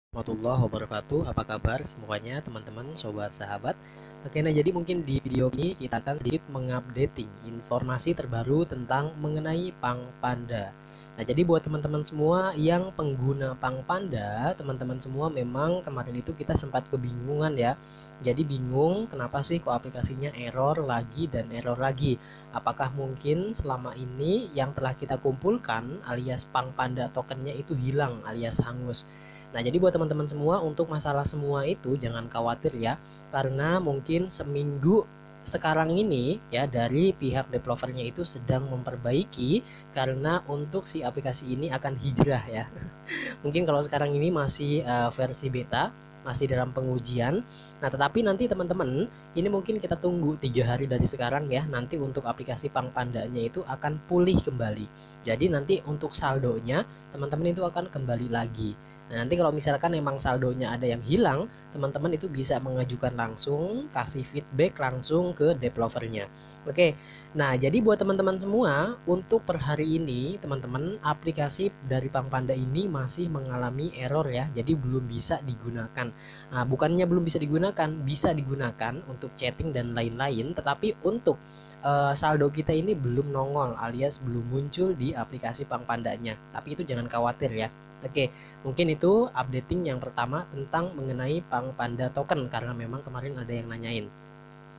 Warahmatullahi wabarakatuh. Apa kabar semuanya teman-teman, sobat sahabat? Oke, nah jadi mungkin di video ini kita akan sedikit mengupdating informasi terbaru tentang mengenai Pang Panda. Nah, jadi buat teman-teman semua yang pengguna Pang Panda, teman-teman semua memang kemarin itu kita sempat kebingungan ya. Jadi bingung kenapa sih kok aplikasinya error lagi dan error lagi. Apakah mungkin selama ini yang telah kita kumpulkan alias Pang Panda tokennya itu hilang alias hangus. Nah, jadi buat teman-teman semua untuk masalah semua itu jangan khawatir ya, karena mungkin seminggu sekarang ini ya dari pihak developernya itu sedang memperbaiki karena untuk si aplikasi ini akan hijrah ya. Mungkin kalau sekarang ini masih versi beta, masih dalam pengujian. Nah, tetapi nanti teman-teman, ini mungkin kita tunggu 3 hari dari sekarang ya. Nanti untuk aplikasi Pang Pandanya itu akan pulih kembali. Jadi nanti untuk saldonya teman-teman itu akan kembali lagi. Nah, nanti kalau misalkan memang saldonya ada yang hilang, teman-teman itu bisa mengajukan langsung, kasih feedback langsung ke developernya. Oke, nah jadi buat teman-teman semua, untuk per hari ini, teman-teman, aplikasi dari Pang Panda ini masih mengalami error ya, jadi belum bisa digunakan. Nah, bukannya belum bisa digunakan untuk chatting dan lain-lain, tetapi untuk saldo kita ini belum nongol alias belum muncul di aplikasi Pang Pandanya. Tapi itu jangan khawatir ya. Oke, mungkin itu updating yang pertama tentang mengenai Pang Panda token karena memang kemarin ada yang nanyain.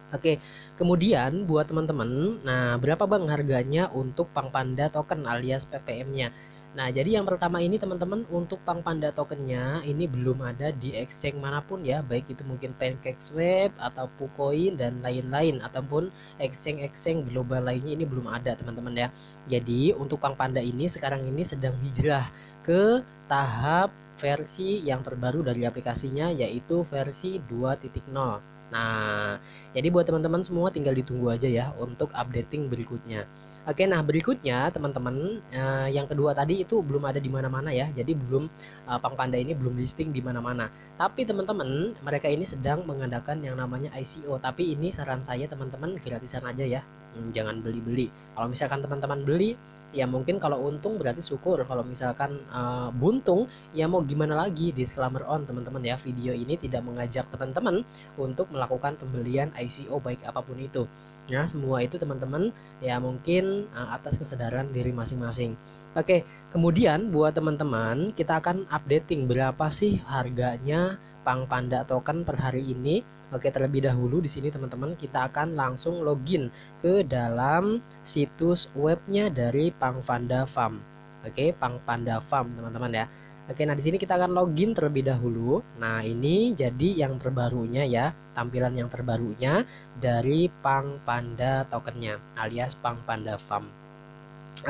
Oke, kemudian buat teman-teman, nah berapa bang harganya untuk Pang Panda token alias PPM-nya? Nah, jadi yang pertama ini teman-teman untuk Pang Panda tokennya ini belum ada di exchange manapun ya, baik itu mungkin PancakeSwap atau KuCoin dan lain-lain ataupun exchange-exchange global lainnya ini belum ada teman-teman ya. Jadi untuk Pang Panda ini sekarang ini sedang hijrah ke tahap versi yang terbaru dari aplikasinya yaitu versi 2.0. Nah, jadi buat teman-teman semua tinggal ditunggu aja ya untuk updating berikutnya. Oke, nah berikutnya teman-teman yang kedua tadi itu belum ada di mana-mana ya. Jadi belum Pang Panda ini belum listing di mana-mana. Tapi teman-teman, mereka ini sedang mengadakan yang namanya ICO. Tapi ini saran saya teman-teman gratisan aja ya. Jangan beli-beli. Kalau misalkan teman-teman beli, ya mungkin kalau untung berarti syukur. Kalau misalkan buntung, ya mau gimana lagi? Disclaimer on teman-teman ya. Video ini tidak mengajak teman-teman untuk melakukan pembelian ICO baik apapun itu. Nah, semua itu teman-teman ya mungkin atas kesadaran diri masing-masing. Oke, kemudian buat teman-teman kita akan updating berapa sih harganya Pang Panda token per hari ini. Oke, terlebih dahulu di sini teman-teman kita akan langsung login ke dalam situs webnya dari Pang Panda Farm. Oke, Pang Panda Farm teman-teman ya. Oke, nah di sini kita akan login terlebih dahulu. Nah, ini jadi yang terbarunya ya, tampilan yang terbarunya dari Pang Panda tokennya alias Pang Panda Farm.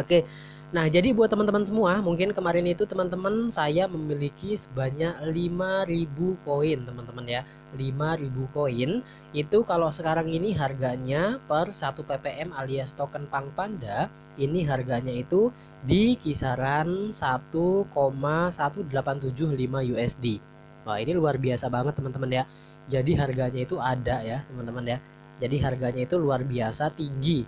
Oke. Nah, jadi buat teman-teman semua, mungkin kemarin itu teman-teman saya memiliki sebanyak 5.000 koin, teman-teman ya. 5.000 koin itu kalau sekarang ini harganya per 1 ppm alias token Pang Panda, ini harganya itu di kisaran 1,1875 USD. Wah, ini luar biasa banget teman-teman ya. Jadi harganya itu ada ya, teman-teman ya. Jadi harganya itu luar biasa tinggi.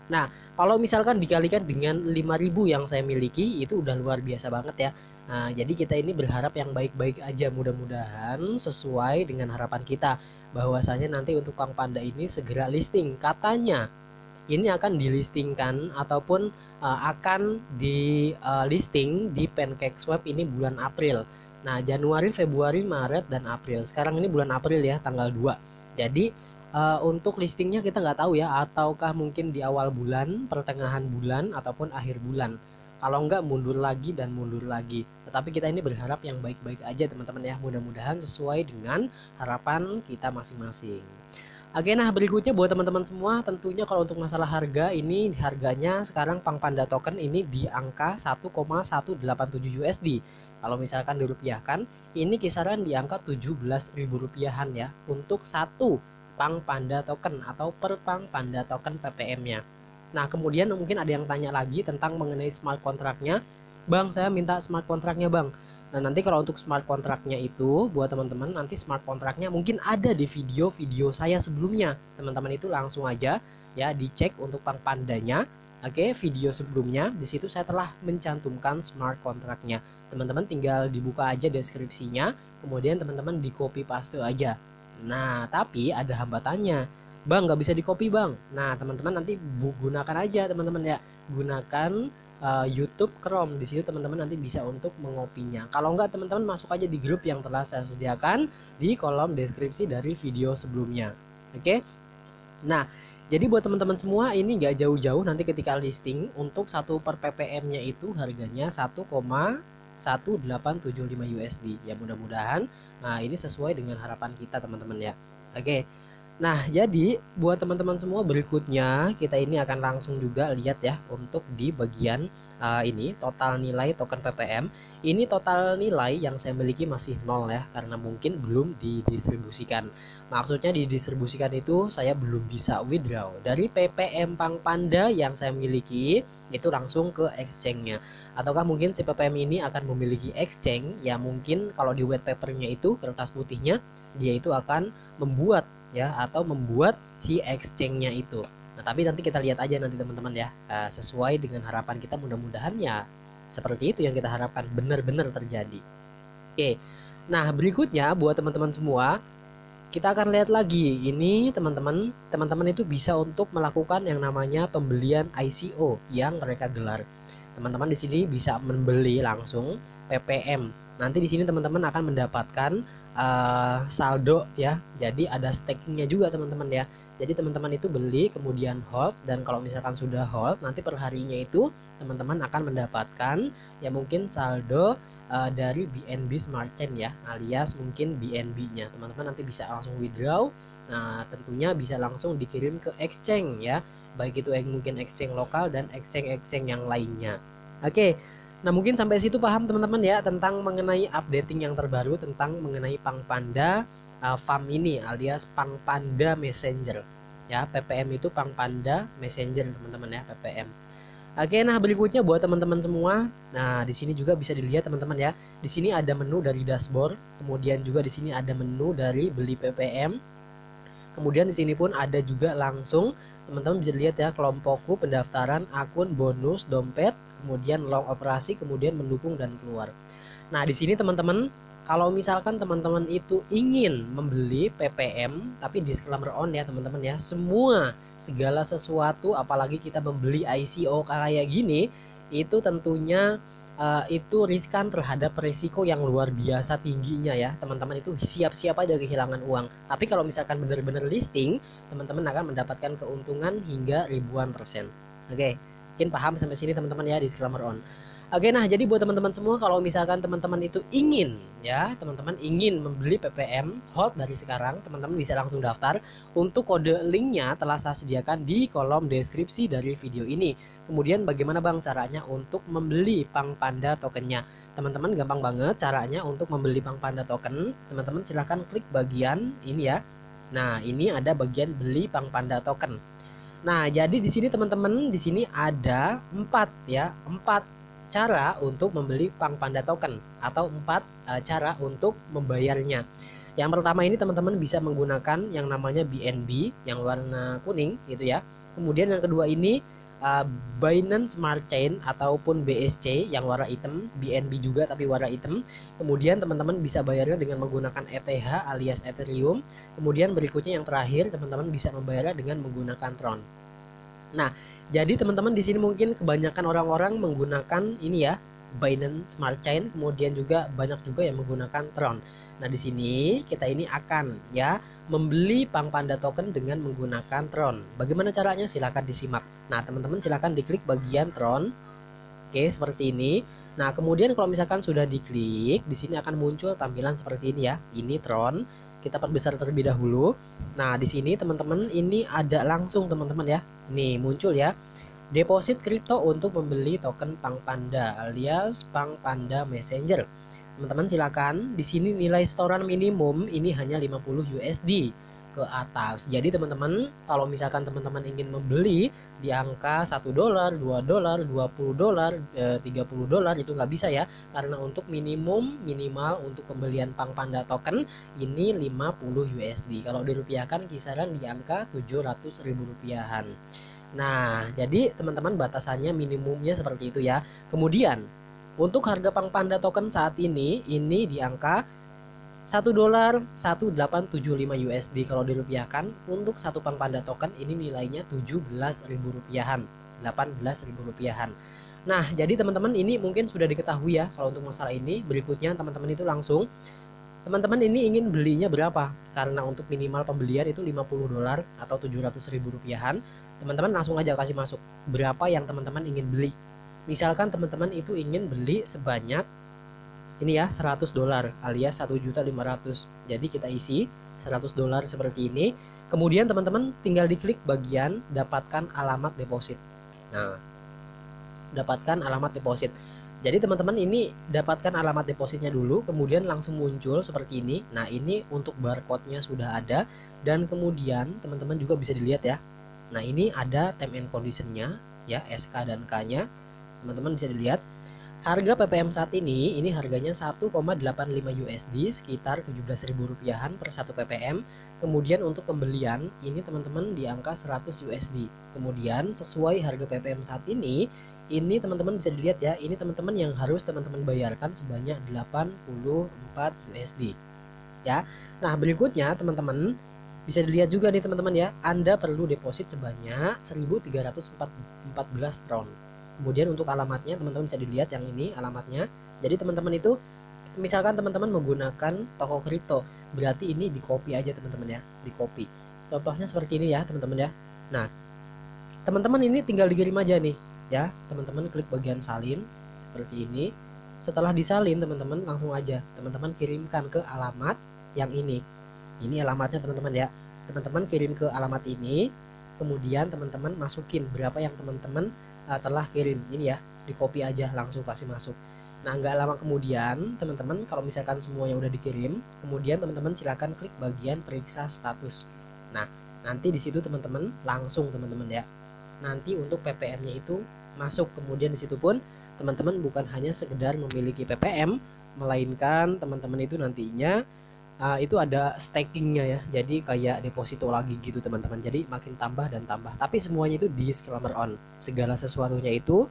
Nah, kalau misalkan dikalikan dengan 5.000 yang saya miliki, itu udah luar biasa banget ya. Nah, jadi kita ini berharap yang baik-baik aja. Mudah-mudahan sesuai dengan harapan kita. Bahwasanya nanti untuk Pang Panda ini segera listing. Katanya ini akan dilistingkan ataupun akan di listing di PancakeSwap ini bulan April. Nah, Januari, Februari, Maret, dan April. Sekarang ini bulan April ya, tanggal 2. Jadi untuk listingnya kita nggak tahu ya, ataukah mungkin di awal bulan, pertengahan bulan, ataupun akhir bulan. Kalau nggak mundur lagi dan mundur lagi. Tetapi kita ini berharap yang baik-baik aja teman-teman ya. Mudah-mudahan sesuai dengan harapan kita masing-masing. Oke, nah berikutnya buat teman-teman semua, tentunya kalau untuk masalah harga ini harganya sekarang Pang Panda token ini di angka 1,187 USD. Kalau misalkan dirupiahkan, ini kisaran di angka 17.000 rupiahan ya untuk satu Pang Panda token atau per Pang Panda token PPM-nya. Nah, kemudian mungkin ada yang tanya lagi tentang mengenai smart kontraknya. Bang, saya minta smart kontraknya, Bang. Nah, nanti kalau untuk smart kontraknya itu buat teman-teman, nanti smart kontraknya mungkin ada di video-video saya sebelumnya. Teman-teman itu langsung aja ya dicek untuk Pang Pandanya. Oke, video sebelumnya di situ saya telah mencantumkan smart contract-nya. Teman-teman tinggal dibuka aja deskripsinya, kemudian teman-teman di copy paste aja. Nah, tapi ada hambatannya. Bang, nggak bisa di copy bang. Nah, teman-teman nanti gunakan aja teman-teman ya. Gunakan YouTube Chrome. Di situ teman-teman nanti bisa untuk mengopinya. Kalau nggak teman-teman masuk aja di grup yang telah saya sediakan di kolom deskripsi dari video sebelumnya. Oke. Nah, jadi buat teman-teman semua ini nggak jauh-jauh nanti ketika listing untuk 1 per ppm-nya itu harganya 1,1875 USD. Ya mudah-mudahan nah ini sesuai dengan harapan kita teman-teman ya. Oke. Nah, jadi buat teman-teman semua berikutnya kita ini akan langsung juga lihat ya untuk di bagian ini total nilai token ppm. Ini total nilai yang saya miliki masih nol ya karena mungkin belum didistribusikan. Maksudnya didistribusikan itu saya belum bisa withdraw dari ppm Pang Panda yang saya miliki itu langsung ke exchange-nya. Ataukah mungkin si ppm ini akan memiliki exchange ya, mungkin kalau di white paper-nya itu kertas putihnya dia itu akan membuat ya atau membuat si exchange-nya itu. Nah, tapi nanti kita lihat aja nanti teman-teman ya, sesuai dengan harapan kita, mudah-mudahan ya seperti itu yang kita harapkan benar-benar terjadi. Oke. Nah, berikutnya buat teman-teman semua, kita akan lihat lagi. Ini teman-teman itu bisa untuk melakukan yang namanya pembelian ICO yang mereka gelar. Teman-teman di sini bisa membeli langsung ppm. Nanti di sini teman-teman akan mendapatkan saldo ya. Jadi ada stakingnya juga teman-teman ya. Jadi teman-teman itu beli kemudian hold, dan kalau misalkan sudah hold nanti per harinya itu teman-teman akan mendapatkan ya mungkin saldo dari BNB Smart Chain ya, alias mungkin BNB-nya. Teman-teman nanti bisa langsung withdraw. Nah, tentunya bisa langsung dikirim ke exchange ya. Baik itu mungkin exchange lokal dan exchange yang lainnya. Oke. Nah, mungkin sampai situ paham teman-teman ya tentang mengenai updating yang terbaru tentang mengenai Pang Panda farm ini alias Pang Panda Messenger. Ya, ppm itu Pang Panda Messenger teman-teman ya, ppm. Oke, nah berikutnya buat teman-teman semua. Nah, di sini juga bisa dilihat teman-teman ya. Di sini ada menu dari dashboard, kemudian juga di sini ada menu dari beli ppm. Kemudian di sini pun ada juga langsung teman-teman bisa lihat ya kelompokku, pendaftaran, akun, bonus, dompet, kemudian long operasi, kemudian mendukung dan keluar. Nah, di sini teman-teman kalau misalkan teman-teman itu ingin membeli ppm tapi disclaimer on ya teman-teman ya, semua segala sesuatu apalagi kita membeli ICO kayak gini itu tentunya itu riskan terhadap risiko yang luar biasa tingginya ya teman-teman, itu siap-siap aja kehilangan uang. Tapi kalau misalkan benar-benar listing, teman-teman akan mendapatkan keuntungan hingga ribuan %. Oke, mungkin paham sampai sini teman-teman ya, disclaimer on. Oke, nah jadi buat teman-teman semua kalau misalkan teman-teman itu ingin ya, teman-teman ingin membeli ppm hold dari sekarang, teman-teman bisa langsung daftar. Untuk kode linknya telah saya sediakan di kolom deskripsi dari video ini. Kemudian bagaimana bang caranya untuk membeli Pang Panda tokennya? Teman-teman gampang banget caranya untuk membeli Pang Panda token. Teman-teman silahkan klik bagian ini ya. Nah, ini ada bagian beli Pang Panda token. Nah, jadi di sini teman-teman, di sini ada 4 cara untuk membeli Pang Panda token atau 4 cara untuk membayarnya. Yang pertama ini teman-teman bisa menggunakan yang namanya BNB yang warna kuning gitu ya. Kemudian yang kedua ini Binance Smart Chain ataupun BSC yang warna hitam, BNB juga tapi warna hitam. Kemudian teman-teman bisa bayarnya dengan menggunakan ETH alias Ethereum. Kemudian berikutnya yang terakhir teman-teman bisa membayarnya dengan menggunakan Tron. Nah, jadi teman-teman di sini mungkin kebanyakan orang-orang menggunakan ini ya, Binance Smart Chain, kemudian juga banyak juga yang menggunakan Tron. Nah, di sini kita ini akan ya membeli Pang Panda token dengan menggunakan Tron. Bagaimana caranya? Silahkan disimak. Nah, teman-teman silahkan diklik bagian Tron. Oke, seperti ini. Nah, kemudian kalau misalkan sudah diklik, di sini akan muncul tampilan seperti ini ya. Ini Tron. Kita perbesar terlebih dahulu. Nah, di sini teman-teman ini ada langsung teman-teman ya. Nih muncul ya. Deposit kripto untuk membeli token Pang Panda alias Pang Panda Messenger. Teman-teman silakan. Di sini nilai setoran minimum ini hanya 50 USD ke atas. Jadi teman-teman kalau misalkan teman-teman ingin membeli di angka $1, $2, $20, $30 itu nggak bisa ya, karena untuk minimal untuk pembelian Pang Panda token ini 50 USD. Kalau dirupiahkan kisaran di angka 700.000 rupiahan. Nah, jadi teman-teman batasannya minimumnya seperti itu ya. Kemudian untuk harga Pang Panda token saat ini di angka 1 dolar 1875 USD. Kalau dirupiahkan untuk satu Pang Panda token ini nilainya 17.000 rupiahan, 18.000 rupiahan. Nah, jadi teman-teman ini mungkin sudah diketahui ya kalau untuk masalah ini. Berikutnya teman-teman itu langsung teman-teman ini ingin belinya berapa? Karena untuk minimal pembelian itu 50 dolar atau 700.000 rupiahan. Teman-teman langsung aja kasih masuk berapa yang teman-teman ingin beli. Misalkan teman-teman itu ingin beli sebanyak ini ya 100 dolar alias 1.500.000. Jadi kita isi 100 dolar seperti ini. Kemudian teman-teman tinggal diklik bagian dapatkan alamat deposit. Nah, dapatkan alamat deposit. Jadi teman-teman ini dapatkan alamat depositnya dulu, kemudian langsung muncul seperti ini. Nah, ini untuk barcode-nya sudah ada, dan kemudian teman-teman juga bisa dilihat ya. Nah, ini ada term and condition-nya ya, SK dan K-nya. Teman-teman bisa dilihat. Harga PPM saat ini harganya 1,85 USD, sekitar 17.000 rupiahan per 1 PPM. Kemudian untuk pembelian ini teman-teman di angka 100 USD. Kemudian sesuai harga PPM saat ini teman-teman bisa dilihat ya, ini teman-teman yang harus teman-teman bayarkan sebanyak 84 USD ya. Nah, berikutnya teman-teman bisa dilihat juga nih teman-teman ya, Anda perlu deposit sebanyak 1.314 tron. Kemudian untuk alamatnya teman-teman bisa dilihat yang ini alamatnya. Jadi teman-teman itu misalkan teman-teman menggunakan toko kripto, berarti ini di copy aja teman-teman ya, di copy. Contohnya seperti ini ya teman-teman ya. Nah, teman-teman ini tinggal dikirim aja nih ya, teman-teman klik bagian salin seperti ini. Setelah disalin teman-teman langsung aja teman-teman kirimkan ke alamat yang ini alamatnya teman-teman ya. Teman-teman kirim ke alamat ini, kemudian teman-teman masukin berapa yang teman-teman telah kirim ini ya, di copy aja langsung kasih masuk. Nah, nggak lama kemudian teman-teman kalau misalkan semuanya udah dikirim, kemudian teman-teman silakan klik bagian periksa status. Nah, nanti di situ teman-teman langsung teman-teman ya, nanti untuk PPM-nya itu masuk. Kemudian di situ pun teman-teman bukan hanya sekedar memiliki PPM, melainkan teman-teman itu nantinya itu ada stakingnya ya, jadi kayak deposito lagi gitu teman-teman. Jadi makin tambah dan tambah, tapi semuanya itu disclaimer on, segala sesuatunya itu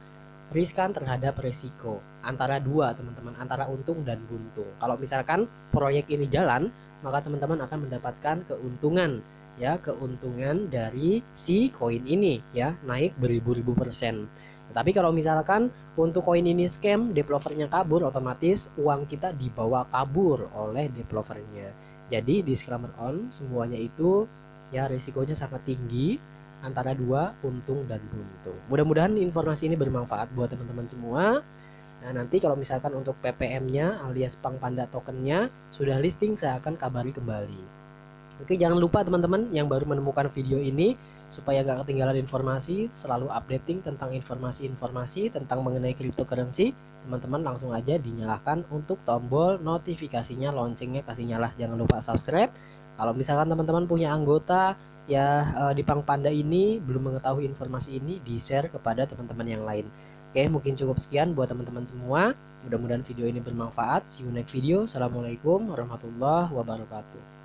riskan terhadap resiko antara dua teman-teman, antara untung dan buntung. Kalau misalkan proyek ini jalan, maka teman-teman akan mendapatkan keuntungan ya, keuntungan dari si koin ini ya, naik beribu-ribu %. Tapi kalau misalkan untuk koin ini scam, developernya kabur, otomatis uang kita dibawa kabur oleh developernya. Jadi disclaimer on, semuanya itu ya risikonya sangat tinggi antara dua, untung dan buntung. Mudah-mudahan informasi ini bermanfaat buat teman-teman semua. Nah, nanti kalau misalkan untuk PPM-nya alias Pang Panda tokennya sudah listing, saya akan kabari kembali. Oke, jangan lupa teman-teman yang baru menemukan video ini, supaya gak ketinggalan informasi, selalu updating tentang informasi-informasi tentang mengenai cryptocurrency, teman-teman langsung aja dinyalakan untuk tombol notifikasinya, loncengnya kasih nyala. Jangan lupa subscribe. Kalau misalkan teman-teman punya anggota ya di Pang Panda ini belum mengetahui informasi ini, di-share kepada teman-teman yang lain. Oke, mungkin cukup sekian buat teman-teman semua. Mudah-mudahan video ini bermanfaat. See you next video. Assalamualaikum warahmatullahi wabarakatuh.